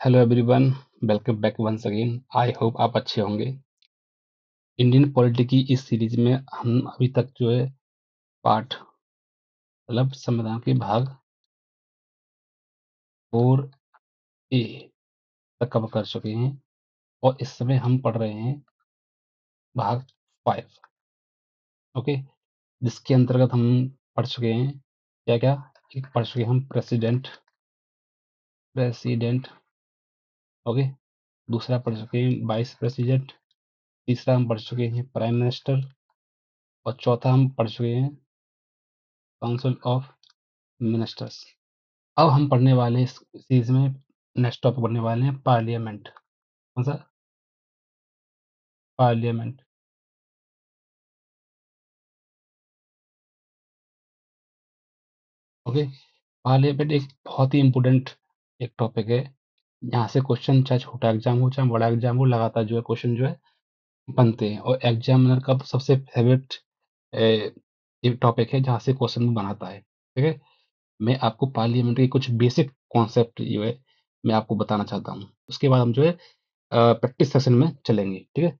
Hello everyone, welcome back once again. I hope आप अच्छे होंगे। इंडियन पॉलिटी की इस सीरीज में हम अभी तक जो है पार्ट मतलब संविधान के भाग 4A तक कवर कर चुके हैं और इस समय हम पढ़ रहे हैं भाग 5। ओके, जिसके अंतर्गत हम पढ़ चुके हैं क्या क्या एक पढ़ चुके हैं हम प्रेसिडेंट प्रेसिडेंट ओके, दूसरा पढ़ चुके हैं वाइस प्रेसिडेंट, तीसरा हम पढ़ चुके हैं प्राइम मिनिस्टर और चौथा हम पढ़ चुके हैं काउंसिल ऑफ मिनिस्टर्स। अब हम पढ़ने वाले हैं इस सीरीज में नेक्स्ट टॉपिक पढ़ने वाले हैं पार्लियामेंट। कौन सा? पार्लियामेंट। ओके, पार्लियामेंट एक बहुत ही इम्पोर्टेंट एक टॉपिक है। यहाँ से क्वेश्चन चाहे छोटा एग्जाम हो चाहे बड़ा एग्जाम हो, लगातार जो है क्वेश्चन जो है बनते हैं और एग्जामिनर का सबसे फेवरेट एक टॉपिक है जहाँ से क्वेश्चन बनाता है। ठीक है, मैं आपको पार्लियामेंट के कुछ बेसिक कॉन्सेप्ट जो है मैं आपको बताना चाहता हूँ। उसके बाद हम जो है प्रैक्टिस सेशन में चलेंगे। ठीक है,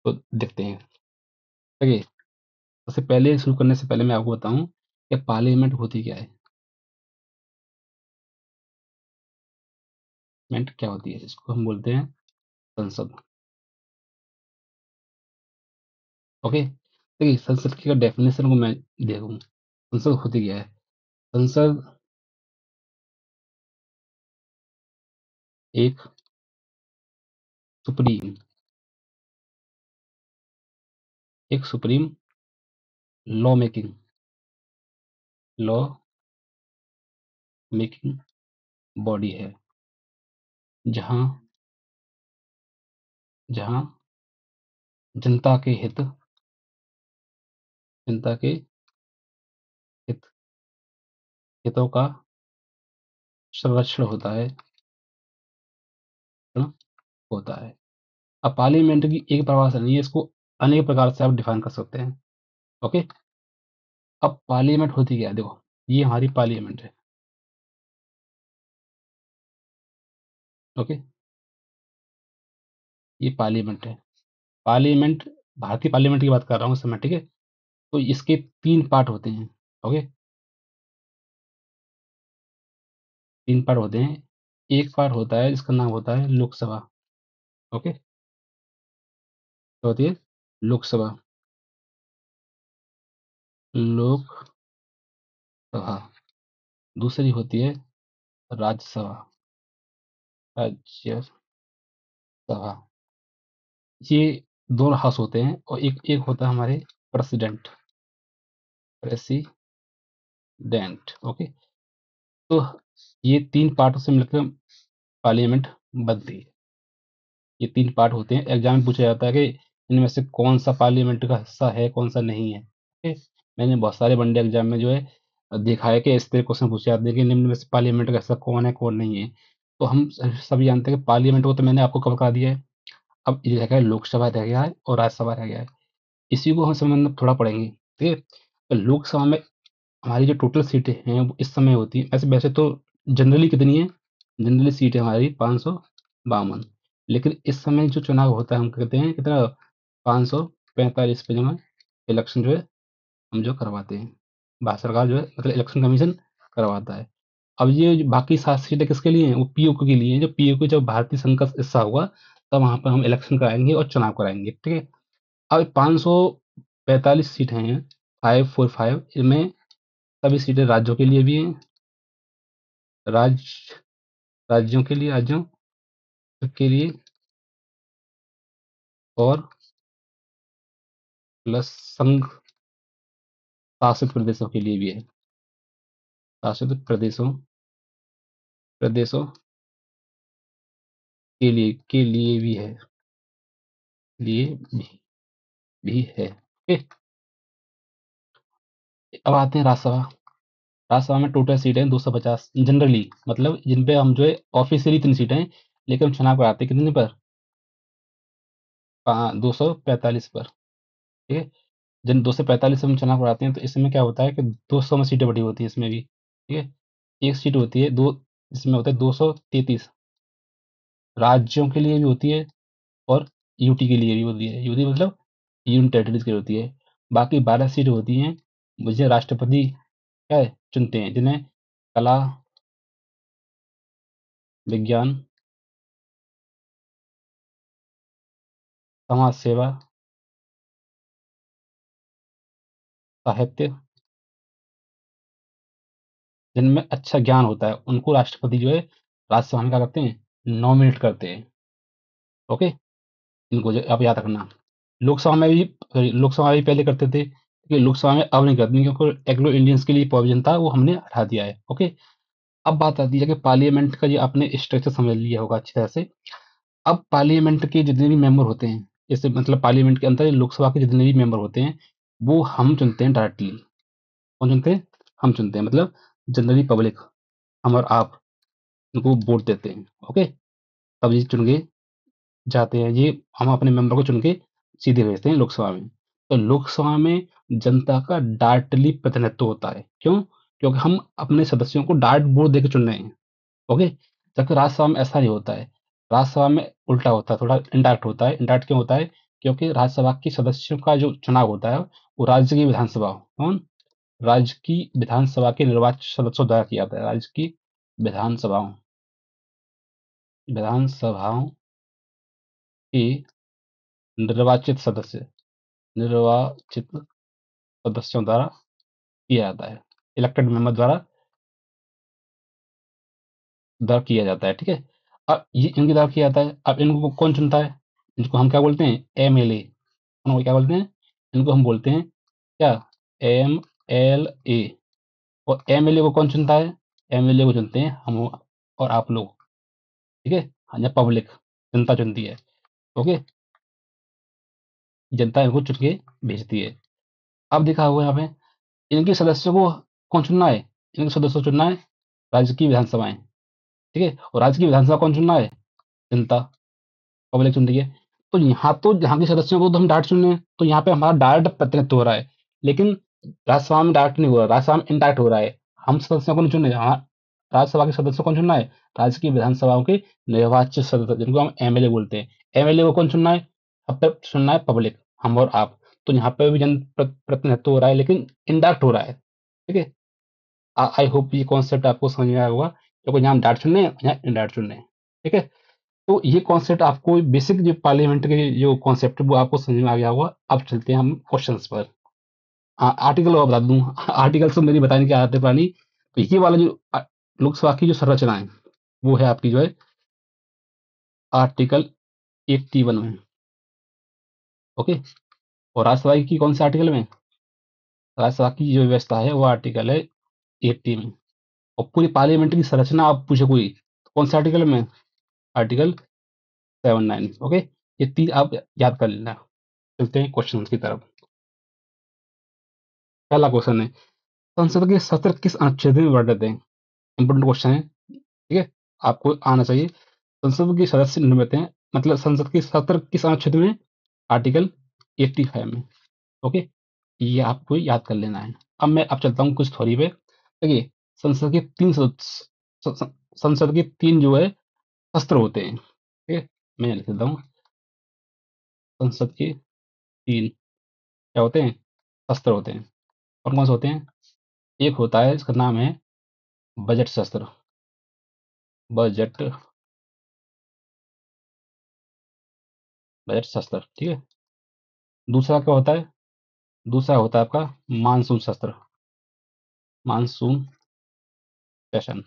तो देखते हैं। ठीक है, सबसे पहले शुरू करने से पहले मैं आपको बताऊं कि पार्लियामेंट होती क्या है। पार्लियामेंट क्या होती है, इसको हम बोलते हैं संसद। ओके, देखिए संसद की डेफिनेशन को मैं देखूं, संसद होती क्या है। संसद एक supreme supreme law making law making body है, जहां जहां जनता के जनता के हित हितों का संरक्षण होता है, है ना? होता है। अब पार्लियामेंट की एक परिभाषा नहीं है, इसको अनेक प्रकार से आप डिफाइन कर सकते हैं। ओके, अब पार्लियामेंट होती क्या है, देखो ये हमारी पार्लियामेंट है। ओके, ये पार्लियामेंट है। पार्लियामेंट, भारतीय पार्लियामेंट की बात कर रहा हूँ इस समय। ठीक है, तो इसके 3 पार्ट होते हैं। ओके, 3 पार्ट होते हैं। एक पार्ट होता है जिसका नाम होता है लोकसभा। ओके, तो होती है लोकसभा। लोकसभा। दूसरी होती है राज्यसभा। राज्यसभा। ये दोनों हाउस होते हैं और एक एक होता है हमारे प्रेसिडेंट। प्रेसिडेंट। ओके, तो ये 3 पार्टों से मिलकर पार्लियामेंट बनती है। ये 3 पार्ट होते हैं। एग्जाम में पूछा जाता है कि इनमें से कौन सा पार्लियामेंट का हिस्सा है, कौन सा नहीं है। ठीक है? मैंने बहुत सारे वनडे एग्जाम में जो है देखा है कि इस तरह क्वेश्चन पूछे जाते हैं कि निम्न में से पार्लियामेंट का हिस्सा कौन है कौन नहीं है। तो हम सभी जानते हैं कि पार्लियामेंट को तो मैंने आपको कवर करा दिया है। अब ये रह गया लोकसभा रह गया है और राज्यसभा रह गया है। इसी को हम समझना थोड़ा पढ़ेंगे। ठीक है, तो लोकसभा में हमारी जो टोटल सीटें हैं वो इस समय होती है, वैसे वैसे तो जनरली कितनी है, जनरली सीट है हमारी 552। लेकिन इस समय जो चुनाव होता है हम कहते हैं कितना, 545 पे जो है इलेक्शन जो है हम जो करवाते हैं। भारत सरकार जो है मतलब इलेक्शन कमीशन करवाता है। अब ये जो बाकी 7 सीटें किसके लिए हैं, वो पीओके के लिए हैं। जब पीओके जब भारतीय संघ का हिस्सा होगा तब वहां पर हम इलेक्शन कराएंगे और चुनाव कराएंगे। ठीक है, अब 545 सीटें हैं, 545, इनमें सभी सीटें राज्यों के लिए भी हैं। राज्य राज्यों के लिए और प्लस संघ शासित प्रदेशों के लिए भी है। शासित प्रदेशों के लिए भी है। लिए भी है। ठीक, अब आते हैं राज्यसभा। राज्यसभा में टोटल सीटें 250 जनरली, मतलब जिन पे हम जो है ऑफिशियली 3 सीटें हैं, लेकिन हम चुनाव कराते हैं कितने पर, 245 पर। ठीक है, जिन 245 से हम चुनाव कराते हैं तो इसमें क्या होता है कि 200 में सीटें बटी होती है इसमें भी। ठीक है, एक सीट होती है दो, इसमें होता है 233। राज्यों के लिए भी होती है और यूटी के लिए भी होती है। यूटी मतलब यूनियन टेरिटरीज के लिए होती है। बाकी 12 सीट होती हैं, मुझे राष्ट्रपति क्या है चुनते हैं, जिन्हें कला, विज्ञान, समाज सेवा, साहित्य, जिनमें अच्छा ज्ञान होता है, उनको राष्ट्रपति जो है राज्यसभा में क्या करते हैं, नॉमिनेट करते हैं। ओके, इनको जो आप याद रखना। लोकसभा में भी पहले करते थे, लेकिन लोकसभा में अब नहीं करते, क्योंकि एग्लो इंडियंस के लिए प्रोविजन था, वो हमने हटा दिया है। ओके, अब बात आती है कि पार्लियामेंट का ये आपने स्ट्रक्चर समझ लिया होगा अच्छी तरह से। अब पार्लियामेंट के जितने भी मेंबर होते हैं, जैसे मतलब पार्लियामेंट के अंदर लोकसभा के जितने भी मेंबर होते हैं, वो हम चुनते हैं डायरेक्टली। कौन चुनते हैं? हम चुनते हैं, मतलब जनरली पब्लिक, हम और आप उनको वोट देते हैं। ओके, तब ये चुन के जाते हैं, ये हम अपने मेंबर को चुन के सीधे भेजते हैं लोकसभा में। तो लोकसभा में जनता का डायरेक्टली प्रतिनिधित्व होता है। क्यों? क्योंकि हम अपने सदस्यों को डायरेक्ट वोट देके चुन रहे हैं। ओके, जबकि राज्यसभा में ऐसा नहीं होता है। राज्यसभा में उल्टा होता है, थोड़ा इनडायरेक्ट होता है। इनडायरेक्ट क्यों होता है? क्योंकि राज्यसभा के सदस्यों का जो चुनाव होता है, वो राज्य की विधानसभा, कौन, राज्य की विधानसभा के निर्वाचित सदस्यों द्वारा किया जाता है। राज्य की विधानसभाओं विधानसभाओं के निर्वाचित सदस्य निर्वाचित सदस्यों द्वारा किया जाता है। इलेक्टेड मेंबर द्वारा किया जाता है। ठीक है, अब ये इनके द्वारा किया जाता है। अब इनको कौन चुनता है? इनको हम क्या बोलते हैं? एमएलए। इनको क्या बोलते हैं? इनको हम बोलते हैं क्या? एमएलए। और एमएलए को कौन चुनता है? एमएलए को चुनते हैं हम और आप लोग। ठीक है, हाँ, या पब्लिक, जनता चुनती है। ओके, जनता इनको चुन के भेजती है। अब देखा होगा यहाँ पे, इनके सदस्यों को कौन चुनना है? इनके सदस्यों को चुनना है राज्य की विधानसभाएं। ठीक है, और राज्य की विधानसभा कौन चुनना है? जनता, पब्लिक चुन रही है। तो यहाँ तो यहाँ के सदस्यों को तो हम डायरेक्ट चुन रहे हैं, तो यहाँ पे हमारा डायरेक्ट प्रतिनिधित्व हो रहा है। लेकिन राज्यसभा में डायरेक्ट नहीं हो रहा, राज्यसभा में इनडायरेक्ट हो रहा है। हम सदस्यों को नहीं चुन रहे, हाँ, राज्यसभा के सदस्यों को कौन चुनना है? राज्य की विधानसभाओं के निर्वाचित सदस्य, जिनको हम एमएलए बोलते हैं। एमएलए को कौन चुनना है? अब तक चुनना है पब्लिक, हम और आप। तो यहाँ पे भी जन प्रतिनिधित्व हो रहा है, लेकिन इनडायरेक्ट हो रहा है। ठीक है, आई होप ये कॉन्सेप्ट आपको समझ में आया होगा, क्योंकि यहाँ हम डायरेक्ट चुन रहे हैं, यहाँ इनडायरेक्ट चुन रहे हैं। ठीक है, तो ये कॉन्सेप्ट आपको बेसिक जो पार्लियामेंट के जो कॉन्सेप्ट है वो आपको समझ में आ गया होगा। अब चलते हैं हम क्वेश्चंस पर। हाँ, आर्टिकल और बता दूं। आर्टिकल तो मेरी बताने की आदत है पुरानी। तो ये वाला जो लोकसभा की जो संरचना है, वो है आपकी जो है आर्टिकल 81 में। ओके, और राज्यसभा की कौन से आर्टिकल में? राज्यसभा की जो व्यवस्था है वो आर्टिकल है 80 में। और पूरी पार्लियामेंट की संरचना आप पूछे कोई, तो कौन से आर्टिकल में? आर्टिकल 79। ओके, ये तीन आप याद कर लेना। चलते हैं क्वेश्चन की तरफ। पहला क्वेश्चन है, संसद के सत्र किस अनुच्छेद में वर्णित है? इंपोर्टेंट क्वेश्चन है। ठीक है, आपको आना चाहिए। संसद के सदस्य निम्नलिखित हैं, मतलब संसद के सत्र किस अनुच्छेद में? आर्टिकल 85 में। ओके, ये आपको याद कर लेना है। अब चलता हूँ कुछ थ्योरी पे। देखिए, संसद के तीन सदस्य संसद के तीन जो है शस्त्र होते हैं। ठीक है, मैं लिख देता हूँ। संसद के तीन क्या होते हैं? शस्त्र होते हैं। कौन कौन से होते हैं? एक होता है, इसका नाम है बजट शस्त्र। बजट बजट शस्त्र, ठीक है। दूसरा क्या होता है? दूसरा होता है आपका मानसून शस्त्र, मानसून सेशन।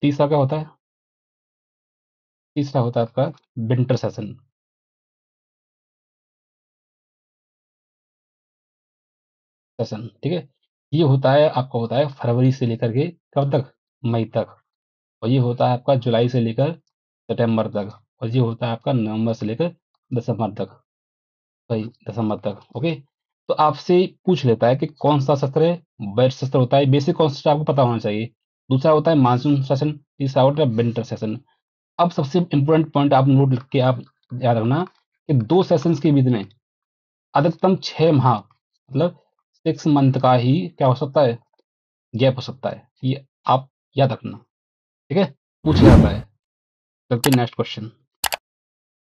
तीसरा क्या होता है? तीसरा होता है आपका विंटर सेशन। सेशन, ठीक है। ये होता है आपका, होता है फरवरी से लेकर के कब तक? मई तक। और ये होता है आपका जुलाई से लेकर सितंबर तक। और ये होता है आपका नवंबर से लेकर दिसंबर तक। भाई दिसंबर तक। ओके, तो आपसे पूछ लेता है कि कौन सा सत्र है? बजट सत्र होता है। बेसिक कॉन्सेप्ट आपको पता होना चाहिए। दूसरा होता है मानसून सेशन, तीसरा होता है विंटर सेशन। अब सबसे इंपॉर्टेंट पॉइंट आप नोट लिख के आप याद रखना कि दो सेशंस के बीच में अधिकतम 6 माह, मतलब 6 मंथ का ही क्या हो सकता है? गैप हो सकता है। ये आप याद रखना। ठीक है, पूछ जाता है। चलते नेक्स्ट क्वेश्चन।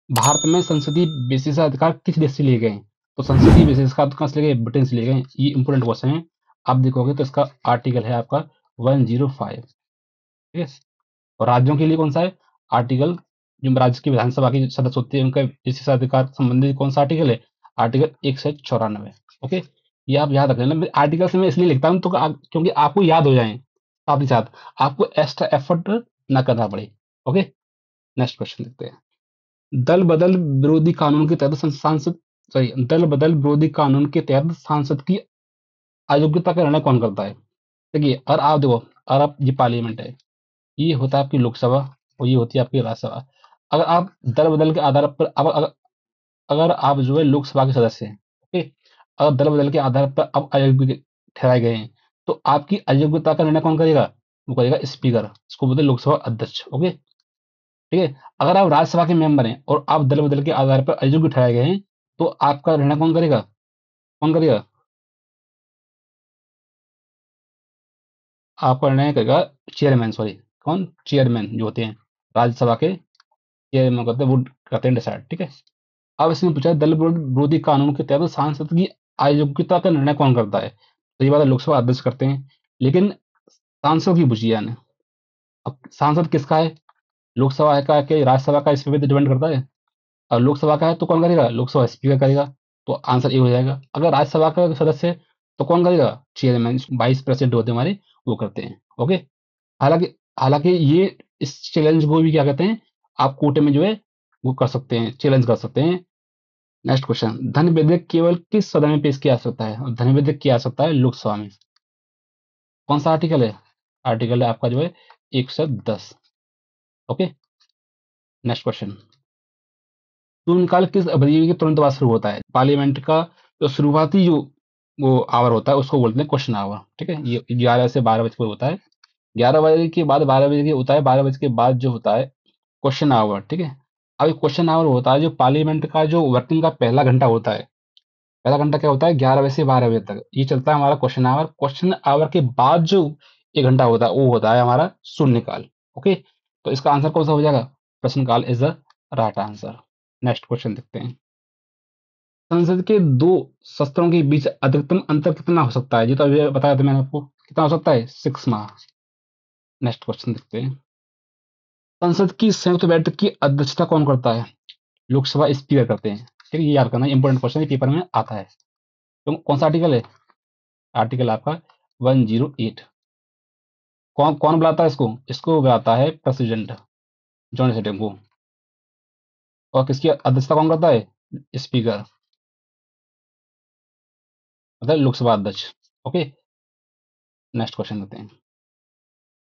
भारत में संसदीय विशेषाधिकार किस देश से लिए गए हैं? तो संसदीय विशेषाधिकार कहाँ से लिए गए? ब्रिटेन से लिए गए। ये इंपोर्टेंट क्वेश्चन है। आप देखोगे तो इसका आर्टिकल है आपका 105। ठीक है। और राज्यों के लिए कौन सा है आर्टिकल? जो राज्य की विधानसभा के सदस्य होते हैं उनका विशेषाधिकार संबंधित कौन सा आर्टिकल है? आर्टिकल 194। ओके। ये आप याद रख लेना। आर्टिकल से मैं इसलिए लिखता हूँ तो क्योंकि आपको याद हो जाए, साथ ही साथ आपको एक्स्ट्रा एफर्ट ना करना पड़े। ओके। नेक्स्ट क्वेश्चन देखते हैं। दल बदल विरोधी कानून के तहत सांसद सॉरी दल बदल विरोधी कानून के तहत सांसद की अयोग्यता का निर्णय कौन करता है? देखिए, और आप देखो, और आप ये पार्लियामेंट है, ये होता है आपकी लोकसभा और ये होती है आपकी राज्यसभा। अगर आप दल बदल के आधार पर अगर आप जो है लोकसभा के सदस्य हैं, ओके, अगर दल बदल के आधार पर अब अयोग्य ठहराए गए हैं तो आपकी अयोग्यता का निर्णय कौन करेगा? वो करेगा स्पीकर। इसको बोलते हैं लोकसभा अध्यक्ष। ओके। ठीक है। अगर आप राज्यसभा के मेंबर हैं और आप दल बदल के आधार पर अयोग्य ठहराए गए हैं तो आपका निर्णय कौन करेगा? कौन करेगा? आपका निर्णय करेगा चेयरमैन। सॉरी, कौन? चेयरमैन जो होते हैं राज्यसभा के चेयरमैन करते हैं, वो करते हैं डिसाइड। ठीक है। अब इसमें पूछा है, दल विरोधी कानून के तहत सांसद की अयोग्यता का निर्णय कौन करता है? तो ये बात है, लोकसभा अध्यक्ष करते हैं। लेकिन सांसद की पूछी है। अब सांसद किसका है? लोकसभा है का कि राज्यसभा का? इस पे भी डिपेंड करता है। और लोकसभा का है तो कौन करेगा? लोकसभा स्पीकर करेगा। तो आंसर ए हो जाएगा। अगर राज्यसभा का सदस्य है तो कौन करेगा? चेयरमैन, वाइस प्रेसिडेंट होते हैं हमारे, वो करते हैं। ओके। हालांकि हालांकि ये इस चैलेंज को भी क्या कहते हैं, आप कोर्ट में जो है वो कर सकते हैं, चैलेंज कर सकते हैं। Next question. धन विधेयक केवल किस सदन में पेश किया जा सकता है? और धन विधेयक किया जा सकता है लोकसभा में। कौन सा आर्टिकल है? आर्टिकल है आपका जो है 110। ओके। Next question. शून्यकाल किस अवधि के तुरंत बाद शुरू होता है? पार्लियामेंट का जो शुरुआती जो वो आवर होता है उसको बोलते हैं क्वेश्चन आवर। ठीक है। ये 11 से 12 बजे को होता है। 11 बजे के बाद 12 बजे के होता है। 12 बजे के बाद जो होता है क्वेश्चन आवर। ठीक है। अब क्वेश्चन आवर होता है जो पार्लियामेंट का जो वर्किंग का पहला घंटा होता है। पहला घंटा क्या होता है? 11 बजे से 12 बजे तक ये चलता है हमारा क्वेश्चन आवर। क्वेश्चन आवर के बाद जो 1 घंटा होता है वो होता है हमारा शून्यकाल। ओके। तो इसका आंसर कौन सा हो जाएगा? प्रश्नकाल is the right answer. Next question देखते हैं। संसद के दो सत्रों के बीच अधिकतम अंतर कितना हो सकता है? ये तो अभी बताया था मैंने आपको। कितना हो सकता है? 6 माह। नेक्स्ट क्वेश्चन देखते हैं। संसद की संयुक्त बैठक की अध्यक्षता कौन करता है? लोकसभा स्पीकर करते हैं। ठीक है। ये याद करना, इंपॉर्टेंट क्वेश्चन है, पेपर में आता है। तो कौन सा आर्टिकल है? आर्टिकल आपका 108। कौन कौन बुलाता है इसको? इसको बुलाता है प्रेसिडेंट, जॉन सेटिंग को। और किसकी अध्यक्षता कौन करता है? स्पीकर, मतलब लोकसभा अध्यक्ष। ओके। नेक्स्ट क्वेश्चन देते हैं।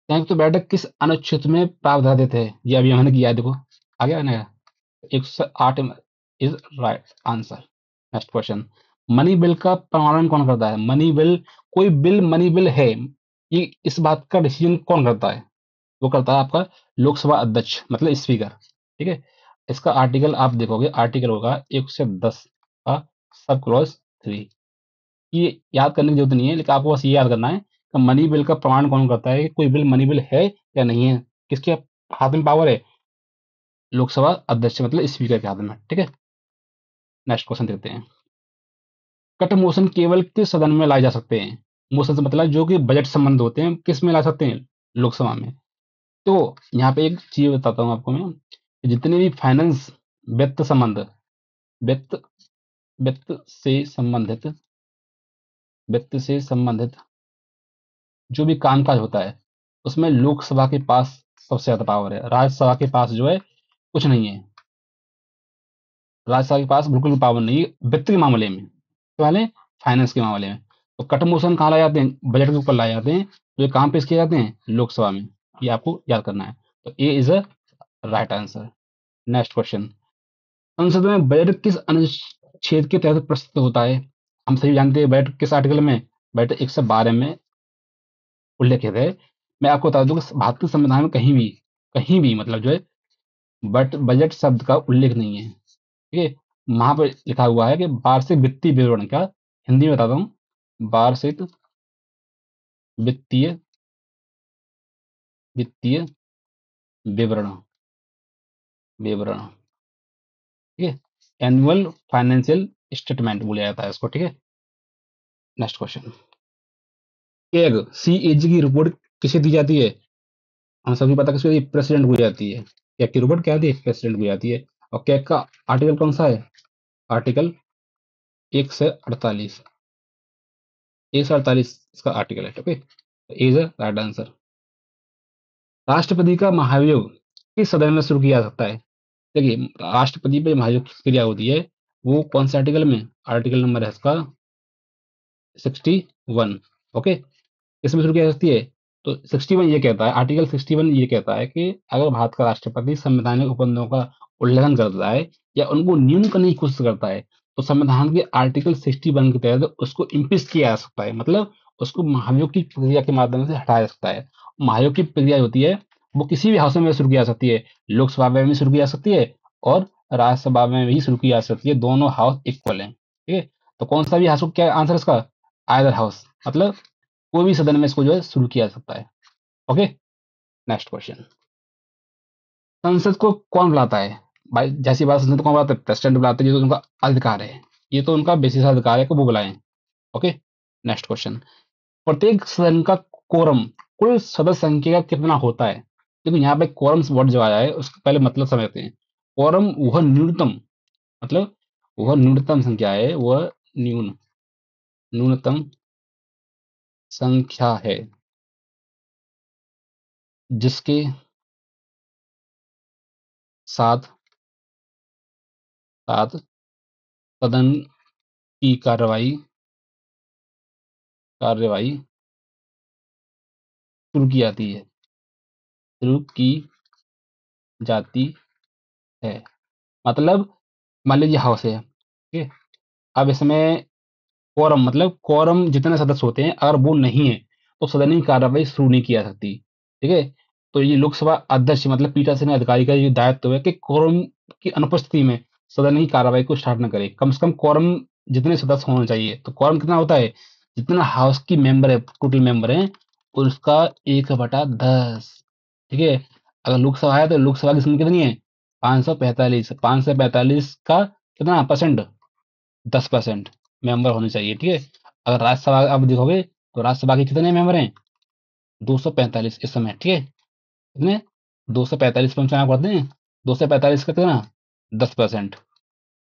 संयुक्त बैठक किस अनुच्छेद में प्रावधानित है? ये अभी हमने किया है, देखो आ गया ना। 108 is right answer. Next question. Money bill का प्रमाणन कौन करता है? मनी बिल, कोई बिल मनी बिल है, ये इस बात का डिसीजन कौन करता है? वो करता है आपका लोकसभा अध्यक्ष, मतलब स्पीकर। ठीक है। इसका आर्टिकल आप देखोगे, आर्टिकल होगा 110 का सब क्लॉज 3। ये याद करने की जरूरत नहीं है, लेकिन आपको बस ये याद करना है कि मनी बिल का प्रमाण कौन करता है कि कोई बिल मनी बिल है या नहीं है। किसके हाथ में पावर है? लोकसभा अध्यक्ष, मतलब स्पीकर के हाथ में। ठीक है। नेक्स्ट क्वेश्चन देखते हैं। कट मोशन केवल किस सदन में लाए जा सकते हैं? मोशन से मतलब जो कि बजट संबंध होते हैं, किस में ला सकते हैं? लोकसभा में। तो यहाँ पे एक चीज बताता हूँ आपको मैं, कि जितने भी फाइनेंस, वित्त संबंध, वित्त वित्त से संबंधित वित्त से संबंधित जो भी कामकाज होता है उसमें लोकसभा के पास सबसे ज्यादा पावर है। राज्यसभा के पास जो है कुछ नहीं है। राज्यसभा के पास बिल्कुल भी पावर नहीं है वित्त के मामले में, तो वाले फाइनेंस के मामले में। तो कट मोशन कहाँ लाए जाते हैं? बजट के ऊपर लाए जाते हैं। तो ये काम पेश किए जाते हैं लोकसभा में। ये आपको याद करना है। तो A is a right answer. Next question. संसद में बजट किस अनुच्छेद के तहत प्रस्तुत होता है? हम सभी जानते हैं बजट किस आर्टिकल में, बजट 112 में उल्लेखित है। मैं आपको बता दूं कि भारतीय संविधान में कहीं भी मतलब जो है बट बजट शब्द का उल्लेख नहीं है। ठीक है। वहां पर लिखा हुआ है कि वार्षिक वित्तीय विवरण का, हिंदी में बताता हूँ, वार्षिक वित्तीय वित्तीय विवरण। विवरण, ठीक है। एनुअल फाइनेंशियल स्टेटमेंट बोला जाता है इसको, ठीक है। नेक्स्ट क्वेश्चन, एग सीएजी की रिपोर्ट किसे दी जाती है? हम सभी पता किसको दी? प्रेसिडेंट को दी जाती है। कैग की रिपोर्ट क्या दी है? प्रेसिडेंट को दी जाती है। और कैग का आर्टिकल कौन सा है? आर्टिकल 148, 148 इसका आर्टिकल है, ओके। Is right answer. राष्ट्रपति का महाभियोग किस सदन में शुरू किया जा सकता है? देखिए, राष्ट्रपति पे महाभियोग की क्रिया होती है, वो कौन से आर्टिकल में? आर्टिकल नंबर है इसका 61, ओके। इसमें शुरू की जा सकती है। तो 61 ये कहता है, आर्टिकल 61 ये कहता है कि अगर भारत का राष्ट्रपति संवैधानिक उपबंधों का उल्लंघन करता है या उनको न्यून करने की कोशिश करता है, तो संविधान के आर्टिकल 61 के तहत उसको इम्पीच किया जा सकता है, मतलब उसको महाभियोग की प्रक्रिया के माध्यम से हटाया जा सकता है। महाभियोग की प्रक्रिया होती है, वो किसी भी हाउस में शुरू की जा सकती है, लोकसभा में भी शुरू की जा सकती है और राज्यसभा में भी शुरू की जा सकती है, दोनों हाउस इक्वल है, ठीक है। तो कौन सा भी हाउस को, क्या आंसर इसका? आयदर हाउस, मतलब कोई भी सदन में इसको जो है शुरू किया जा सकता है, ओके। नेक्स्ट क्वेश्चन, संसद को कौन बुलाता है? भाई जैसी बात, संसद को कौन बुलाता है? प्रेसिडेंट बुलाते हैं, ये तो उनका अधिकार है, ये तो उनका बेसिस अधिकार है कि वो बुलाएं, ओके। नेक्स्ट क्वेश्चन, प्रत्येक सदन का कोरम कुल सदस्य संख्या का कितना होता है? देखो यहाँ पे कोरम वर्ड जो आया है उसका पहले मतलब समझते हैं। कोरम वह न्यूनतम, मतलब वह न्यूनतम संख्या है, वह न्यूनतम संख्या है जिसके साथ साथ सदन की कार्यवाही शुरू की जाती है, शुरू की जाती है। मतलब मान लीजिए हाउस है, ठीक है। अब इसमें कोरम, मतलब कोरम जितने सदस्य होते हैं अगर वो नहीं है तो सदन की कार्यवाही शुरू नहीं की जा सकती, ठीक है। तो ये लोकसभा अध्यक्ष मतलब पीठासीन अधिकारी का ये दायित्व है कि कोरम की अनुपस्थिति में सदन की कार्यवाही को स्टार्ट न करे। कम से कम कोरम जितने सदस्य होने चाहिए, तो कोरम कितना होता है? जितना हाउस की मेंबर है, टोटल मेंबर है उसका 1/10, ठीक है। अगर लोकसभा है तो लोकसभा की संख्या कितनी है? 545, 545 का कितना परसेंट? 10% मेंबर होने चाहिए, ठीक है। अगर राज्यसभा आप देखोगे तो राज्यसभा के कितने मेंबर हैं? 245 इस समय, ठीक है। कितने? 245 पर हम चुनाव करते हैं, 245 का कितना? 10%,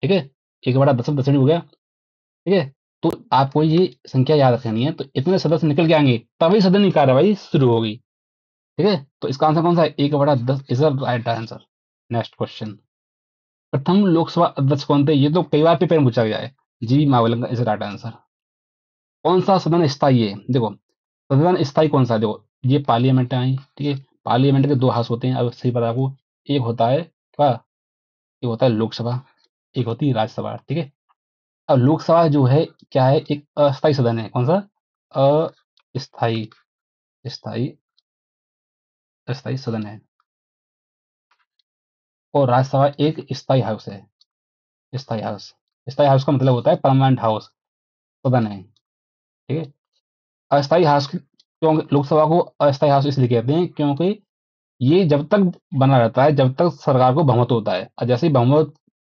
ठीक है। 1/10 हो गया, ठीक है। तो आपको ये संख्या याद रखनी है, तो इतने सदस्य निकल के आएंगे तभी सदन की कार्यवाही शुरू होगी, ठीक है। तो इसका आंसर कौन सा है? 1/10 is the right answer. Next question, प्रथम लोकसभा अध्यक्ष कौन थे? ये तो कई बार पेपर में पूछा गया है। जी मावलंकर इज राइट आंसर। कौन सा सदन स्थायी है? देखो, सदन स्थायी कौन सा है? देखो, ये पार्लियामेंट आई, ठीक है। पार्लियामेंट के दो हाउस होते हैं, अब सही पता आपको। एक होता है क्या? एक होता है लोकसभा, एक होती है राज्यसभा, ठीक है। अब लोकसभा जो है क्या है? एक अस्थायी सदन है। कौन सा? अस्थायी, स्थायी, अस्थायी सदन है। और राज्यसभा एक स्थायी हाउस है, स्थायी हाउस। स्थायी हाउस का मतलब होता है परमानेंट हाउस, सदन है, ठीक है। अस्थायी हाउस क्यों लोकसभा को अस्थायी हाउस इसलिए कहते हैं क्योंकि ये जब तक बना रहता है जब तक सरकार को बहुमत होता है, और जैसे ही बहुमत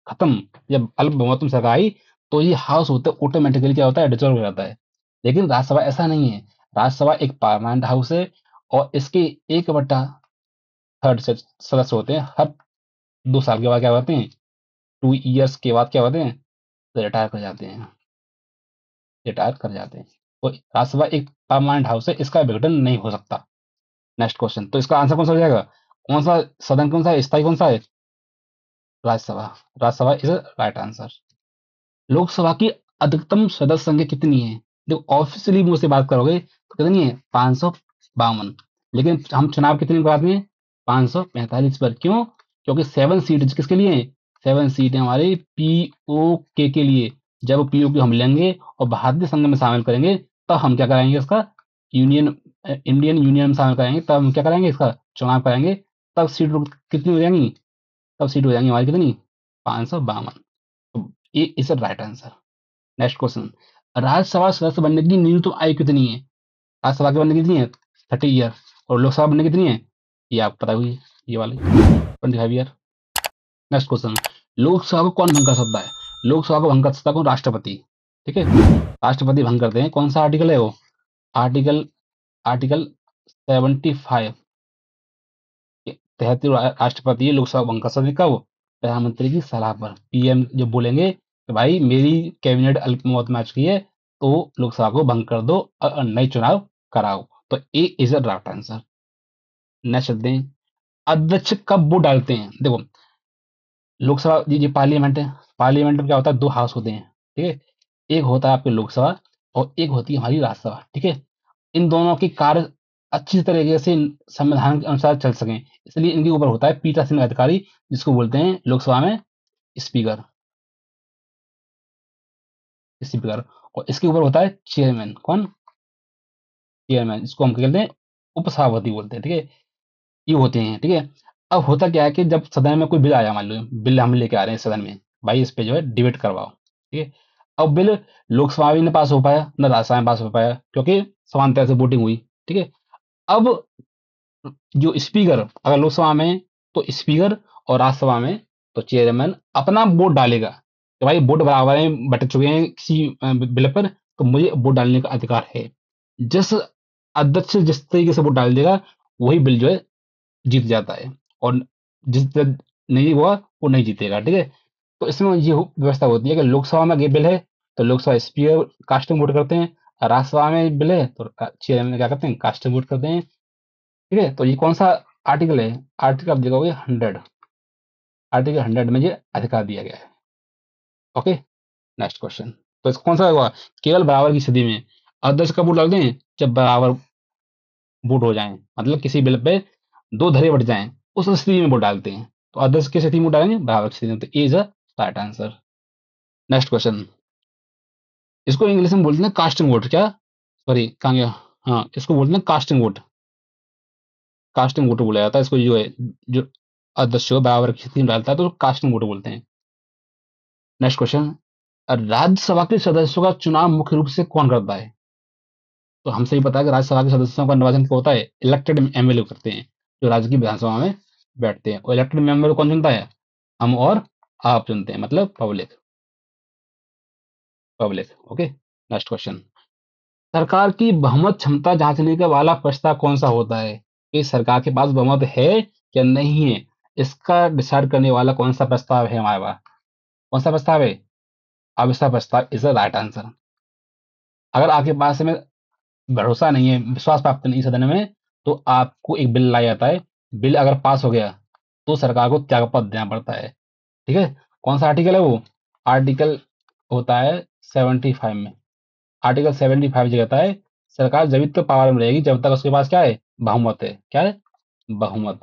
खत्म, जब अल्प बहुमत में सरकार आई, तो ये हाउस होता है ऑटोमेटिकली क्या होता है? डिसॉल्व हो जाता है। लेकिन राज्यसभा ऐसा नहीं है। राज्यसभा एक परमानेंट हाउस है और इसके 1/3 सदस्य होते हैं, हर 2 साल के बाद क्या होते हैं? 2 ईयर्स के बाद क्या होते हैं? रिटायर कर जाते हैं, रिटायर कर जाते हैं। तो राज्यसभा एक परमानेंट हाउस है, इसका विघटन नहीं हो सकता। नेक्स्ट क्वेश्चन, तो इसका आंसर कौन सा हो जाएगा? कौन सा सदन कौन सा है? स्थायी कौन सा है? Rajya Sabha, Rajya Sabha is right answer. Lok Sabha की अधिकतम सदस्य संख्या कितनी है? जो ऑफिशियली मुझसे बात करोगे तो कितनी है? 552। लेकिन हम चुनाव कितने कराते हैं? 545 पर। क्यों? क्योंकि 7 सीट किसके लिए है? 7 सीट है हमारे पीओके के लिए। जब पीओके हम लेंगे और भारतीय संघ में शामिल करेंगे, तब हम क्या कराएंगे? इसका यूनियन, इंडियन यूनियन में शामिल कराएंगे, तब हम क्या कराएंगे? इसका चुनाव कराएंगे। तब सीट कितनी हो जाएंगी? तब सीट हो जाएंगी हमारी कितनी? 552। तो ये is the right answer. Next question, Rajya Sabha सदस्य बनने की न्यूनतम आयु कितनी है? राज्यसभा के बनने की कितनी है? 30 ईयर। और लोकसभा बनने की कितनी है? ये आपको पता हुई, ये वाली 25 ईयर। नेक्स्ट क्वेश्चन, लोकसभा को कौन भंग कर सकता है? लोकसभा को भंग कर सकता है कौन? राष्ट्रपति। ठीक है, राष्ट्रपति भंग करते हैं। कौन सा आर्टिकल है वो? आर्टिकल आर्टिकल 75 के तहत जो राष्ट्रपति लोकसभा भंग कर सकते हैं। कब? प्रधानमंत्री की सलाह पर। पीएम जब बोलेंगे कि भाई मेरी कैबिनेट अल्पमत में आ चुकी है, तो लोकसभा को भंग कर दो और नए चुनाव कराओ। तो A is a right answer. Next चलते हैं, अध्यक्ष कब वोट डालते हैं? देखो, लोकसभा ये पार्लियामेंट है। पार्लियामेंट में क्या होता है? दो हाउस होते हैं। ठीक है, एक होता है आपकी लोकसभा और एक होती है हमारी राज्यसभा। ठीक है, इन दोनों की कार्य अच्छी तरीके से संविधान के अनुसार चल सकें, इसलिए इनके ऊपर होता है पीठासीन अधिकारी, जिसको बोलते हैं लोकसभा में स्पीकर। स्पीकर। और इसके ऊपर होता है चेयरमैन। कौन? चेयरमैन, इसको हम क्या कहते हैं? उपसभापति बोलते हैं। ठीक है, ये होते हैं। ठीक है, अब होता क्या है कि जब सदन में कोई बिल आया, मान लो बिल हम लेके आ रहे हैं सदन में, भाई इस पे जो है डिबेट करवाओ। ठीक है, अब बिल लोकसभा में न पास हो पाया न राज्यसभा में पास हो पाया, क्योंकि समानता से वोटिंग हुई। ठीक है, अब जो स्पीकर, अगर लोकसभा में तो स्पीकर और राज्यसभा में तो चेयरमैन अपना वोट डालेगा कि भाई वोट बराबर में बट चुके हैं किसी बिल पर, तो मुझे वोट डालने का अधिकार है। जिस अध्यक्ष जिस तरीके से वोट डाल देगा, वही बिल जो है जीत जाता है, और जिस नहीं हुआ वो नहीं जीतेगा। ठीक है, तो इसमें ये व्यवस्था होती है कि लोकसभा में ये बिल है तो लोकसभा स्पीकर कास्टिंग वोट करते हैं, और राज्यसभा में बिल है तो चेयरमैन क्या करते हैं? कास्टिंग वोट करते हैं। ठीक है, तो ये कौन सा आर्टिकल है? आर्टिकल आप देखोगे 100, आर्टिकल 100 में ये अधिकार दिया गया है। ओके, नेक्स्ट क्वेश्चन, तो इसका कौन सा होगा? केवल बराबर की स्थिति में अध्यक्ष का वोट डाल दें, जब बराबर वोट हो जाएं, मतलब किसी बिल पे दो धरे बढ़ जाएं, उस स्थिति में वोट डालते हैं। तो अध्यक्ष की स्थिति में वोट डालेंगे, बराबर की स्थिति में, तो is a right answer. Next question, इसको इंग्लिश में बोलते हैं कास्टिंग वोट। क्या? सॉरी, कहाँ गया? हाँ, इसको बोलते हैं कास्टिंग वोट। कास्टिंग वोट बोला जाता है इसको, जो है जो अध्यक्ष को बराबर की स्थिति में डालता है तो कास्टिंग वोट बोलते हैं। नेक्स्ट क्वेश्चन, राज्यसभा के सदस्यों का चुनाव मुख्य रूप से कौन करता है? तो हमसे ही पता है कि राज्यसभा के सदस्यों का निर्वाचन क्या होता है? इलेक्टेड एमएलए करते हैं, जो राज्य की विधानसभा में बैठते हैं। और इलेक्टेड मेंबर कौन चुनता है? हम और आप चुनते हैं, मतलब public. Public. Okay, next question, सरकार की बहुमत क्षमता जांचने का वाला प्रस्ताव कौन सा होता है? कि सरकार के पास बहुमत है या नहीं है, इसका डिसाइड करने वाला कौन सा प्रस्ताव है हमारे पास? कौन सा प्रस्ताव है? अब इसका प्रस्ताव इज द राइट आंसर। अगर आपके पास में भरोसा नहीं है, विश्वास प्राप्त नहीं सदन में, तो आपको एक बिल लाया जाता है। बिल अगर पास हो गया तो सरकार को त्यागपत्र देना पड़ता है। ठीक है, कौन सा आर्टिकल है वो? आर्टिकल होता है 75 में। आर्टिकल 75 जो कहता है, सरकार जब तक पावर में रहेगी जब तक उसके पास क्या है? बहुमत है। क्या है? बहुमत।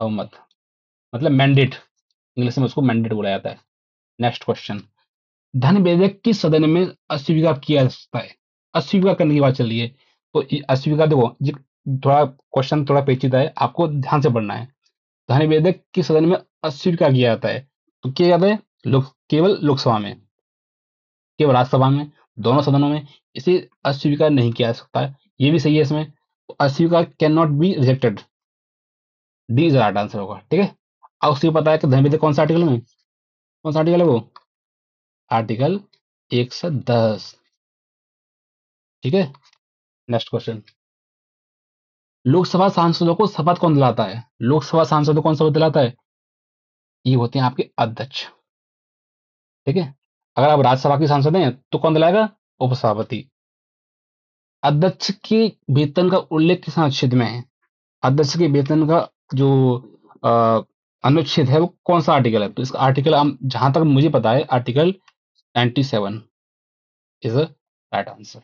बहुमत मतलब मैंडेट, इंग्लिश में उसको मैंडेट बोला जाता है। नेक्स्ट क्वेश्चन, धन विधेयक किस सदन में अस्वीकार किया जा सकता है? अस्वीकार करने की बात चल रही है, तो अस्वीकार देखो ये थोड़ा क्वेश्चन थोड़ा पेचीदा है, आपको ध्यान से पढ़ना है। धन विधेयक किस सदन में अस्वीकार किया जाता है? तो किया जाता है केवल लोकसभा में, केवल राज्यसभा में, दोनों सदनों में इसे अस्वीकार नहीं किया जा सकता है। ये भी सही है इसमें, तो अस्वीकार can not be rejected. D is right answer होगा। ठीक है, अब उसको पता है कि धन विधेयक कौन सा आर्टिकल में, कौन सा आर्टिकल है वो? आर्टिकल 110। ठीक है, नेक्स्ट क्वेश्चन, लोकसभा सांसदों को शपथ कौन दिलाता है? लोकसभा सांसदों को कौन शपथ दिलाता है? ये होते हैं आपके अध्यक्ष। ठीक है, अगर आप राज्यसभा के सांसद हैं तो कौन दिलाएगा? उपसभापति। अध्यक्ष के वेतन का उल्लेख किस अनुच्छेद में है? अध्यक्ष के वेतन का जो अ, अनुच्छेद है वो कौन सा आर्टिकल है? तो इसका आर्टिकल हम जहां तक मुझे पता है article 97 is the right answer.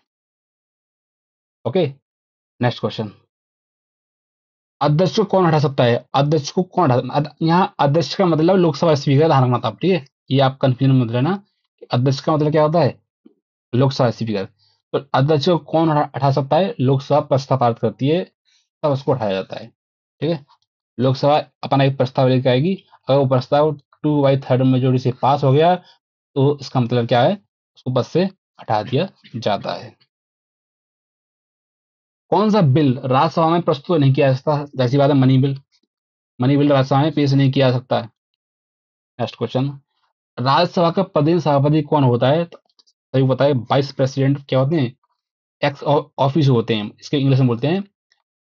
Okay, next question, अध्यक्ष को कौन हटा सकता है? अध्यक्ष को कौन हटा, यहाँ अध्यक्ष का मतलब लोकसभा स्पीकर धारण मत आप। ठीक है, ये आप कंफ्यूजन मत लेना। अध्यक्ष का मतलब क्या होता है? लोकसभा स्पीकर। तो अध्यक्ष को कौन हटा सकता है? लोकसभा प्रस्ताव पारित करती है, तब उसको हटाया जाता है। ठीक है, लोकसभा अपना एक प्रस्ताव लेकर आएगी, अगर वो प्रस्ताव 2/3 मेजोरिटी से पास हो गया तो इसका मतलब क्या है? उसको पद से हटा दिया जाता है। कौन सा बिल राज्यसभा में प्रस्तुत नहीं किया जा सकता? जैसी बात है money bill. Money bill Rajya Sabha में पेश नहीं किया जा सकता है। नेक्स्ट क्वेश्चन, राज्यसभा का प्रतिदिन सभापति कौन होता है? तो सही बताए, वाइस प्रेसिडेंट क्या होते हैं? एक्स ऑफिस होते हैं, इसके इंग्लिश में बोलते हैं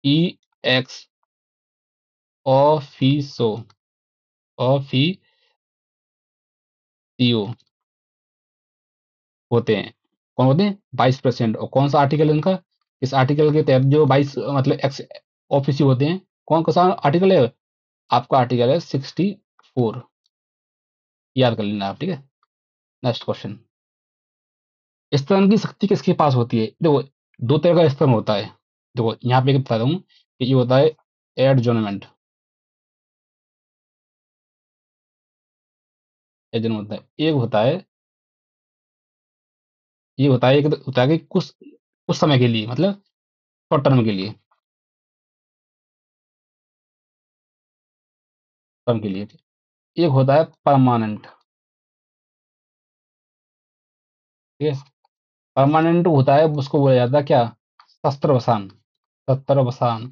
ई एक्स ऑफिसो, ऑफिसियो होते हैं। कौन होते हैं? Vice president. और कौन सा आर्टिकल है उनका? इस आर्टिकल के तहत जो वाइस मतलब एक्स ऑफिस होते हैं, कौन सा आर्टिकल है? आपका आर्टिकल है 64, याद कर लेना आप, ठीक है। नेक्स्ट क्वेश्चन, स्तन की शक्ति किसके पास होती है? देखो, दो तरह का स्तन होता है। देखो यहाँ पे बता दूं कि ये होता है एडजॉर्नमेंट, एडजॉर्न होता है। एक होता है, ये होता है, एक होता है कि कुछ कुछ समय के लिए, मतलब शॉर्ट टर्म के लिए, टर्म के लिए। एक होता है परमानेंट, ठीक है। परमानेंट होता है, उसको बोला जाता है क्या? शस्त्रवसान, शस्त्रवसान,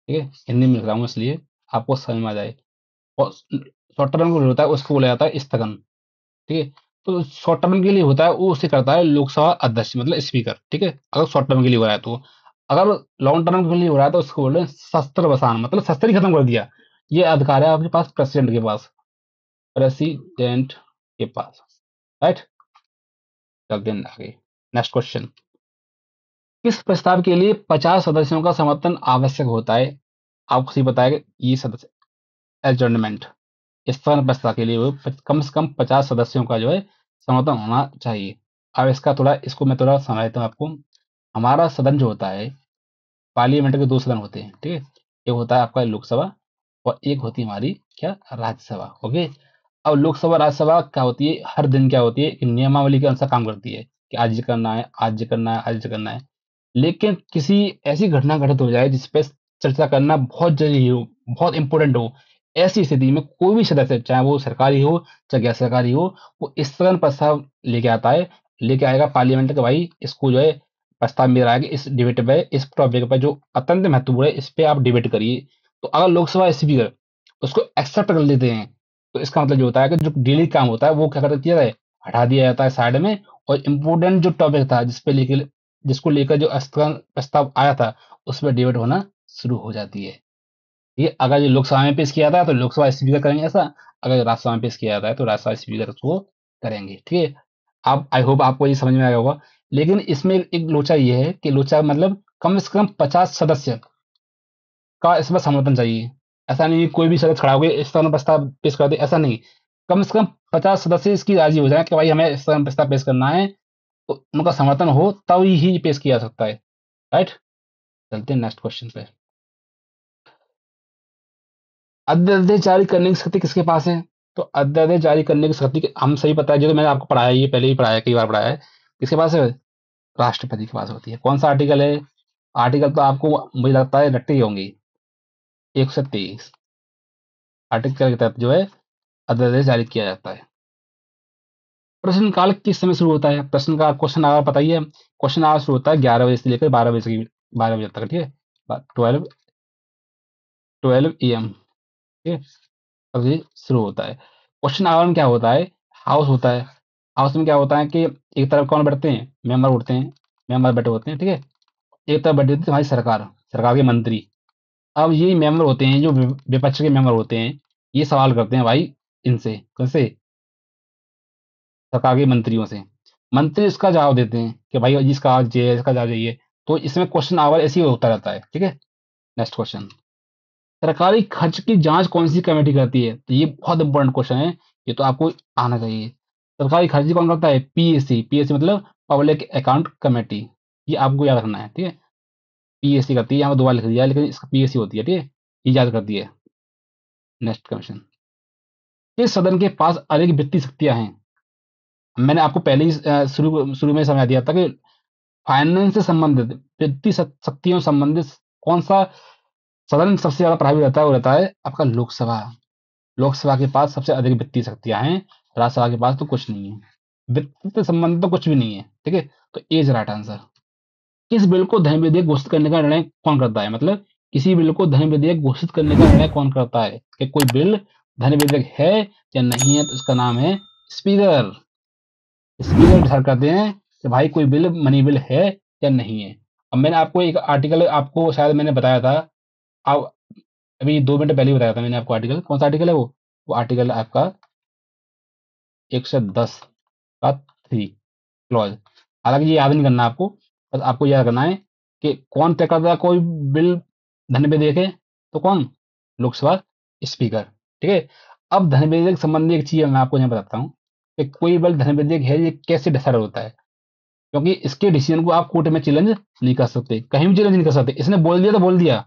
ठीक है। हिंदी में लिख रहा हूँ इसलिए आपको समझ में आ जाए। और शॉर्ट टर्म के लिए होता है, उसको बोला जाता है स्थगन, ठीक है। तो शॉर्ट टर्म के लिए होता है, वो उसे करता है लोकसभा अध्यक्ष मतलब स्पीकर, ठीक है, अगर शॉर्ट टर्म के लिए हो रहा है तो। अगर लॉन्ग टर्म के लिए हो रहा है तो उसको बोल रहे हैं शस्त्र बसान, मतलब शस्त्र ही खत्म कर दिया। ये अधिकार है आपके पास, प्रेसिडेंट के पास, प्रेसिडेंट के पास, राइट। चलते हैं आगे। नेक्स्ट क्वेश्चन, किस प्रस्ताव के लिए 50 सदस्यों का समर्थन आवश्यक होता है? आपको सही बताया कि ये सदस्य एडजॉर्नमेंट, स्थगन प्रस्ताव के लिए वो कम से कम 50 सदस्यों का जो है समर्थन होना चाहिए। अब इसका थोड़ा, इसको मैं थोड़ा समझ देता हूँ आपको। हमारा सदन जो होता है, पार्लियामेंट के दो सदन होते हैं, ठीक है। एक होता है आपका लोकसभा, और एक होती है हमारी क्या, राज्यसभा, ओके। अब लोकसभा राज्यसभा क्या होती है, हर दिन क्या होती है, एक नियमावली के अनुसार काम करती है कि आज ये करना है, आज ये करना है, आज ये करना है। लेकिन किसी ऐसी घटना घटित हो जाए जिस पे चर्चा करना बहुत जरूरी हो, बहुत इंपॉर्टेंट हो, ऐसी स्थिति में कोई भी सदस्य, चाहे वो सरकारी हो चाहे गैर सरकारी हो, वो इस तरह प्रस्ताव लेके आता है, लेके आएगा पार्लियामेंट के, भाई इसको जो है प्रस्ताव मेरा है कि इस डिबेट पे, इस टॉपिक पे जो अत्यंत महत्वपूर्ण है, इस पे आप डिबेट करिए। तो अगर लोकसभा स्पीकर उसको एक्सेप्ट कर लेते हैं, तो इसका मतलब जो होता है कि जो डेली काम होता है वो क्या कर दिया जाए, हटा दिया जाता है साइड में। और इम्पोर्टेंट जो टॉपिक था जिसपे लेके, जिसको लेकर जो स्थगन प्रस्ताव आया था, उस पर डिबेट होना शुरू हो जाती है। ये अगर ये लोकसभा में पेश किया जाता है तो लोकसभा स्पीकर करेंगे ऐसा, अगर राज्यसभा में पेश किया जाता है तो राज्यसभा स्पीकर उसको करेंगे, ठीक है। आप, आई होप आपको ये समझ में आया होगा। लेकिन इसमें एक लोचा ये है कि लोचा मतलब कम से कम 50 सदस्य का इसमें समर्थन चाहिए। ऐसा नहीं कि कोई भी सदस्य खड़ा होकर इस तरह प्रस्ताव पेश कर दे, ऐसा नहीं। कम से कम 50 सदस्य इसकी राजी हो जाए कि भाई हमें इस तरह प्रस्ताव पेश करना है, तो उनका समर्थन हो तब ही पेश किया जा सकता है, राइट। चलते हैं नेक्स्ट क्वेश्चन पे। अध्यादेश जारी करने की शक्ति किसके पास है? तो अध्यादेश जारी करने की शक्ति हम सही पता है, जो तो मैंने आपको पढ़ाया है, ये पहले ही पढ़ाया है, कई बार पढ़ाया है। किसके पास है? राष्ट्रपति के पास होती है। कौन सा आर्टिकल है? आर्टिकल तो आपको मुझे लगता है रट्टे ही होंगी, 123 आर्टिकल के तहत जो है अध्यादेश जारी किया जाता है। प्रश्नकाल किस समय शुरू होता है? प्रश्नकाल, क्वेश्चन आवर पता ही है। क्वेश्चन आवर शुरू होता है 11 बजे से लेकर 12 बजे की, 12 बजे तक, ठीक है। 12 AM, ठीक है, तब ये शुरू होता है। क्वेश्चन आवर में क्या होता है, हाउस होता है। हाउस में क्या होता है कि एक तरफ कौन बैठते हैं, मेंबर उठते हैं, मेंबर बैठे होते हैं, ठीक है। एक तरफ बैठी होती है हमारी सरकार, सरकार के मंत्री। अब ये मेंबर होते हैं जो विपक्ष के मेंबर होते हैं, ये सवाल करते हैं भाई इनसे, कैसे, सरकार के मंत्रियों से। मंत्री इसका जवाब देते हैं कि भाई इसका जवाब ये है, इसका जवाब ये है। तो इसमें क्वेश्चन आवर ऐसे ही होता रहता है, ठीक है। नेक्स्ट क्वेश्चन, सरकारी खर्च की जांच कौन सी कमेटी करती है? तो ये बहुत इंपॉर्टेंट क्वेश्चन है, ये तो आपको आना चाहिए। सरकारी खर्च कौन करता है? पीएससी, पीएससी मतलब पब्लिक अकाउंट कमेटी, ये आपको याद रखना है, ठीक है। पीएससी करती है, यहाँ पर दोबारा लिख दिया लेकिन इसका पीएससी होती है, ठीक है, ये याद कर दिए। नेक्स्ट क्वेश्चन, किस सदन के पास अधिक वित्तीय शक्तियां हैं? मैंने आपको पहले ही शुरू शुरू में समझा दिया था कि फाइनेंस से संबंधित, वित्तीय शक्तियों से संबंधित कौन सा सदन सबसे ज्यादा प्रभावी रहता है, वो रहता है आपका लोकसभा। लोकसभा के पास सबसे अधिक वित्तीय शक्तियां हैं, राज्यसभा के पास तो कुछ नहीं है, वित्त से संबंधित तो कुछ भी नहीं है, ठीक है। तो ए इज राइट आंसर। किस बिल को धन विधेयक घोषित करने का निर्णय कौन करता है? मतलब किसी बिल को धन विधेयक घोषित करने का निर्णय कौन करता है, कि कोई बिल धन विधेयक है या नहीं है, तो इसका नाम है स्पीकर। स्पीकर डिसाइड करते हैं कि भाई कोई बिल मनी बिल है या नहीं है। अब मैंने आपको एक आर्टिकल, आपको शायद मैंने बताया था, अब अभी 2 मिनट पहले ही बताया था मैंने आपको आर्टिकल। कौन सा आर्टिकल है वो आर्टिकल आपका 110 का 3 क्लॉज। हालांकि ये याद नहीं करना आपको, बस आपको याद करना है कि कौन तय करता है कोई बिल धन विधेयक है, तो कौन, लोकसभा स्पीकर। ठीक है। अब धन विधेयक संबंधी एक चीज मैं आपको यहाँ बताता हूँ कि कोई बिल धन विधेयक है ये कैसे डिसाइड होता है, क्योंकि इसके डिसीजन को आप कोर्ट में चैलेंज नहीं कर सकते, कहीं भी चैलेंज नहीं कर सकते। इसने बोल दिया तो बोल दिया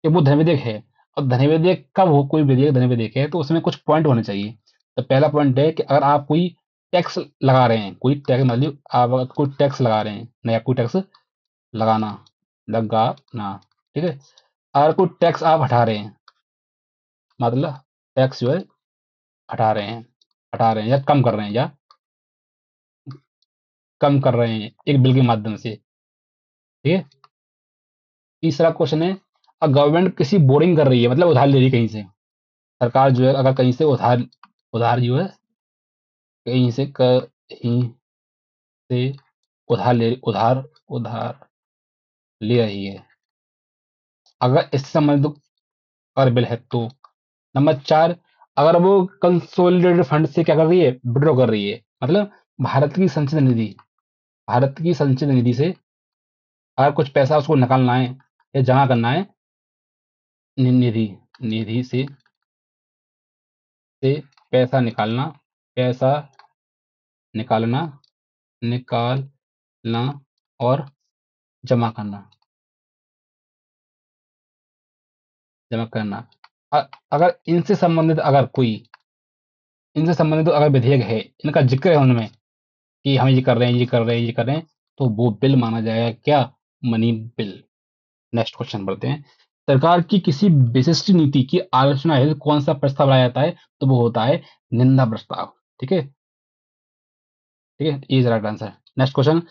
कि वो धन विधेयक है। और धन विधेयक कब हो, कोई विधेयक धन विधेयक है तो उसमें कुछ पॉइंट होने चाहिए। तो पहला पॉइंट है कि अगर आप कोई टैक्स लगा रहे हैं, कोई टैक्स मतलब आप अगर कोई टैक्स लगा रहे हैं, नया कोई टैक्स लगाना, लगाना, ठीक है। अगर कोई टैक्स आप हटा रहे हैं, मतलब टैक्स जो है हटा रहे हैं या कम कर रहे हैं, या कम कर रहे हैं एक बिल के माध्यम से, ठीक है। तीसरा क्वेश्चन है, गवर्नमेंट किसी बोरिंग कर रही है, मतलब उधार ले रही है कहीं से, सरकार जो है अगर कहीं से उधार उधार जो है कहीं से उधार उधार ले रही है, अगर इससे संबंधित अगर बिल है तो। नंबर 4, अगर वो कंसोलिडेटेड फंड से क्या कर रही है, विड्रॉ कर रही है, मतलब भारत की संचित निधि, भारत की संचित निधि से अगर कुछ पैसा उसको निकालना है या जमा करना है, निधि निधि से पैसा निकालना, पैसा निकालना निकालना और जमा करना, जमा करना। अगर इनसे संबंधित अगर विधेयक है, इनका जिक्र है उनमें कि हम ये कर रहे हैं, ये कर रहे हैं, ये कर रहे हैं, तो वो बिल माना जाएगा क्या, मनी बिल। नेक्स्ट क्वेश्चन बढ़ते हैं। सरकार की किसी विशिष्ट नीति की आलोचना हेतु कौन सा प्रस्ताव लाया जाता है, तो वो होता है निंदा प्रस्ताव। ठीक है, ठीक है, is right answer. Next question,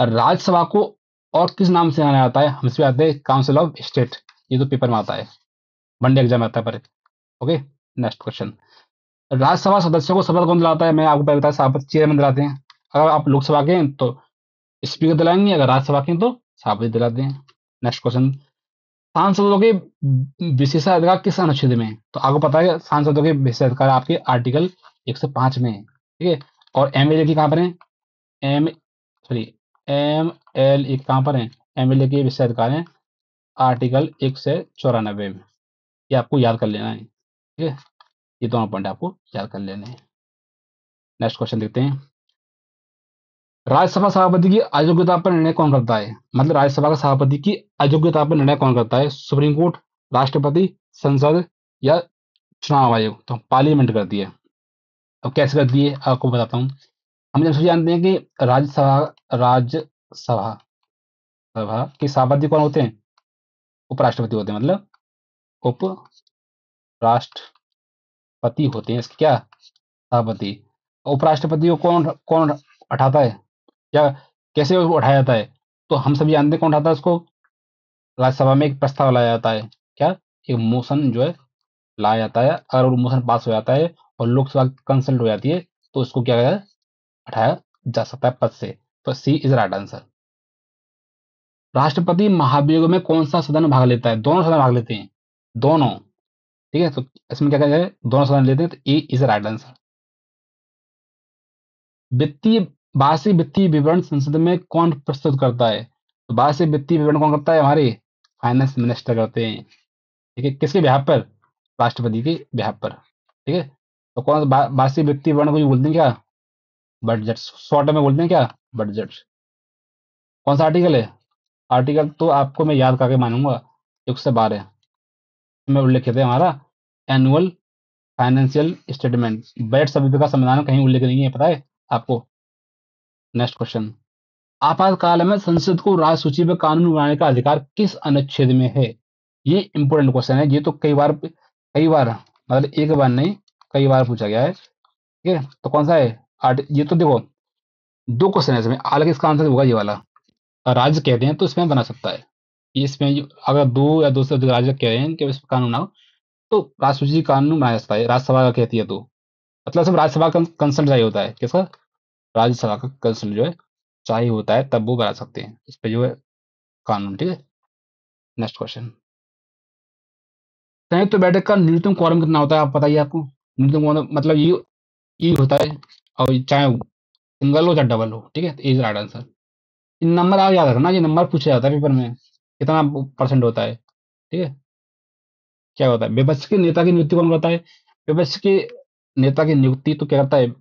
Rajya Sabha को और किस नाम से जाना जाता है, हमसे आते हैं काउंसिल ऑफ स्टेट। ये तो पेपर में आता है, वनडे एग्जाम आता है पर। ओके। नेक्स्ट क्वेश्चन, राज्यसभा सदस्यों को शपथ कौन दिलाता है, मैं आपको पहले बताया सभापति चेयरमैन दिलाते हैं। अगर आप लोकसभा के हैं तो स्पीकर दिलाएंगे, अगर राज्यसभा के हैं तो सभापति दिलाते हैं। नेक्स्ट क्वेश्चन, सांसदों के विशेषाधिकार किस अनुच्छेद में है, तो आपको पता है सांसदों के विशेषाधिकार आपके आर्टिकल 105 में है। ठीक है। और एमएलए की कहाँ पर है, am sorry M L A कहाँ पर है, एमएलए के विशेषाधिकार हैं आर्टिकल 194 में। ये आपको याद कर लेना है। ठीक है, ये दोनों पॉइंट आपको याद कर लेने हैं। नेक्स्ट क्वेश्चन देखते हैं, राज्यसभा सभापति की अयोग्यता पर निर्णय कौन करता है, मतलब राज्यसभा का सभापति की अयोग्यता पर निर्णय कौन करता है, सुप्रीम कोर्ट, राष्ट्रपति, संसद या चुनाव आयोग, तो पार्लियामेंट करती है। अब कैसे करती है आपको बताता हूँ। हम जब से जानते हैं कि राज्यसभा सभा के सभापति कौन होते हैं, उपराष्ट्रपति होते हैं, मतलब उपराष्ट्रपति होते हैं इसके क्या, सभापति। उपराष्ट्रपति को कौन कौन उठाता है, या कैसे उसको उठाया जाता है, तो हम सभी जानते हैं कौन उठाता है उसको, राज्यसभा में एक प्रस्ताव लाया जाता है, क्या, एक मोशन जो है लाया जाता है। अगर वो मोशन पास हो जाता है और लोकसभा कंसल्ट हो जाती है, तो उसको क्या हटाया जा सकता है पद से। तो सी इज राइट आंसर। राष्ट्रपति महाभियोग में कौन सा सदन भाग लेता है, दोनों सदन भाग लेते हैं, दोनों। ठीक है, तो इसमें क्या कहते हैं, दोनों सदन लेते हैं, तो ए इज राइट आंसर। वित्तीय वार्षिक वित्तीय विवरण संसद में कौन प्रस्तुत करता है, तो वार्षिक वित्तीय विवरण कौन करता है, हमारे फाइनेंस मिनिस्टर करते हैं। ठीक है, किसके बिहाफ पर, राष्ट्रपति के बिहाफ पर। ठीक है, तो कौन वार्षिक वित्तीय विवरण को भी बोलते हैं क्या, बजट, शॉर्ट में बोलते हैं क्या, बजट। कौन सा आर्टिकल है, आर्टिकल तो आपको मैं याद करके मानूंगा, 112 में उल्लेखित है हमारा एनुअल फाइनेंशियल स्टेटमेंट। बजट शब्द का संविधान में कहीं उल्लेख नहीं है, पता है आपको। नेक्स्ट क्वेश्चन, आपातकाल में संसद को राज्य सूची में कानून बनाने का अधिकार किस अनुच्छेद में है, ये इंपॉर्टेंट क्वेश्चन है। ये तो कई बार मतलब एक बार नहीं, कई बार पूछा गया है। ठीक है, तो कौन सा है, ये तो देखो, दो क्वेश्चन है इसमें, हालांकि इसका आंसर होगा ये वाला। राज्य कहते हैं तो इसमें बना सकता है, ये इसमें अगर दो या दो से अधिक राज्य कह रहे हैं कि इस पर कानून आओ, तो राष्ट्रपति कानून बनाया जाता है, राज्यसभा का कहती है तो, मतलब सब राज्यसभा का कंसल्ट चाहिए होता है, किसका? राज्यसभा का कंसल्ट जो है चाहिए होता है, तब वो बना सकते हैं इस पे जो है कानून। ठीक है, नेक्स्ट क्वेश्चन। संयुक्त बैठक का न्यूनतम क्वारम कितना होता है, आप बताइए आपको? न्यूनतम क्वारम मतलब ये होता है, और चाहे सिंगल हो चाहे डबल हो, ठीक है, तो is right answer. In number आप याद रखना, ये नंबर पूछा जाता है पेपर में, कितना परसेंट होता है। ठीक है, क्या होता है विपक्ष के नेता की नियुक्ति कौन करता है? विपक्ष के नेता की नियुक्ति तो क्या करता है,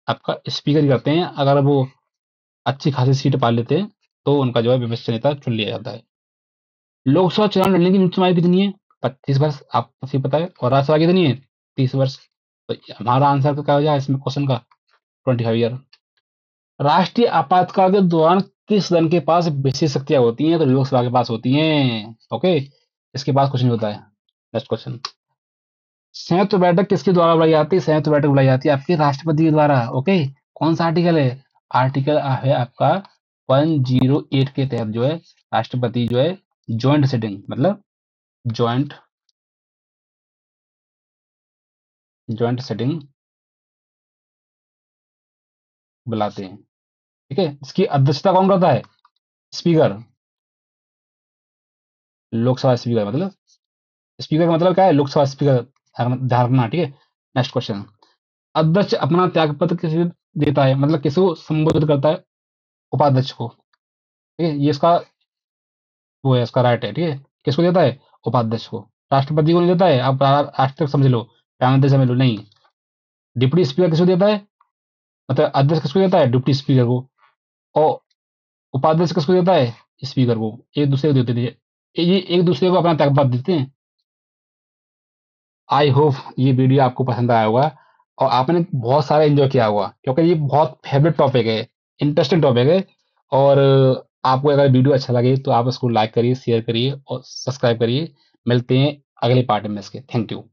आपका स्पीकर ही करते हैं, अगर वो अच्छी खासी सीट पा लेते हैं तो उनका जो है विपक्ष का नेता चुन लिया जाता है। लोकसभा चुनाव लड़ने की न्यूनतम आयु कितनी है? 25 वर्ष, आपको सही पता है। और राज्यसभा कितनी है? 30 वर्ष। तो हमारा आंसर क्या हो जाए इसमें क्वेश्चन का? 25 ईयर। राष्ट्रीय आपातकाल के दौरान किस दल के पास विशेष शक्तियां होती हैं? तो लोकसभा के पास होती हैं। ओके, इसके पास कुछ नहीं होता है। Next question. संयुक्त बैठक किसके द्वारा बुलाई जाती है? संयुक्त बैठक बुलाई जाती है आपके राष्ट्रपति के द्वारा। ओके, कौन सा आर्टिकल है? आर्टिकल है आपका 108 के तहत जो है राष्ट्रपति जो है ज्वाइंट सिटिंग, मतलब ज्वाइंट ज्वाइंट सिटिंग बुलाते हैं। ठीक है, इसकी अध्यक्षता कौन करता है? स्पीकर। लोकसभा स्पीकर मतलब, स्पीकर का मतलब क्या है? लोकसभा स्पीकर। ध्यान रखना, ठीक है। Next question. अध्यक्ष अपना त्यागपत्र किसे देता है, मतलब किसको संबोधित करता है? उपाध्यक्ष को। ठीक है, ये इसका वो है, इसका राइट है। ठीक है, किसको देता है? उपाध्यक्ष को। राष्ट्रपति को नहीं देता है, आप आज तक समझ लो, प्रधानमंत्री समझ लो, नहीं। डिप्टी स्पीकर किसको देता है, मतलब अध्यक्ष किसको देता है? डिप्टी स्पीकर को। और उपाध्यक्ष किसको देता है? स्पीकर को। एक दूसरे को देते थे, ये एक दूसरे को अपना त्यागपत्र देते हैं। आई होप ये वीडियो आपको पसंद आया होगा और आपने बहुत सारा एंजॉय किया होगा, क्योंकि ये बहुत फेवरेट टॉपिक है, इंटरेस्टिंग टॉपिक है। और आपको अगर वीडियो अच्छा लगे तो आप इसको लाइक करिए, शेयर करिए और सब्सक्राइब करिए। मिलते हैं अगले पार्ट में इसके। Thank you.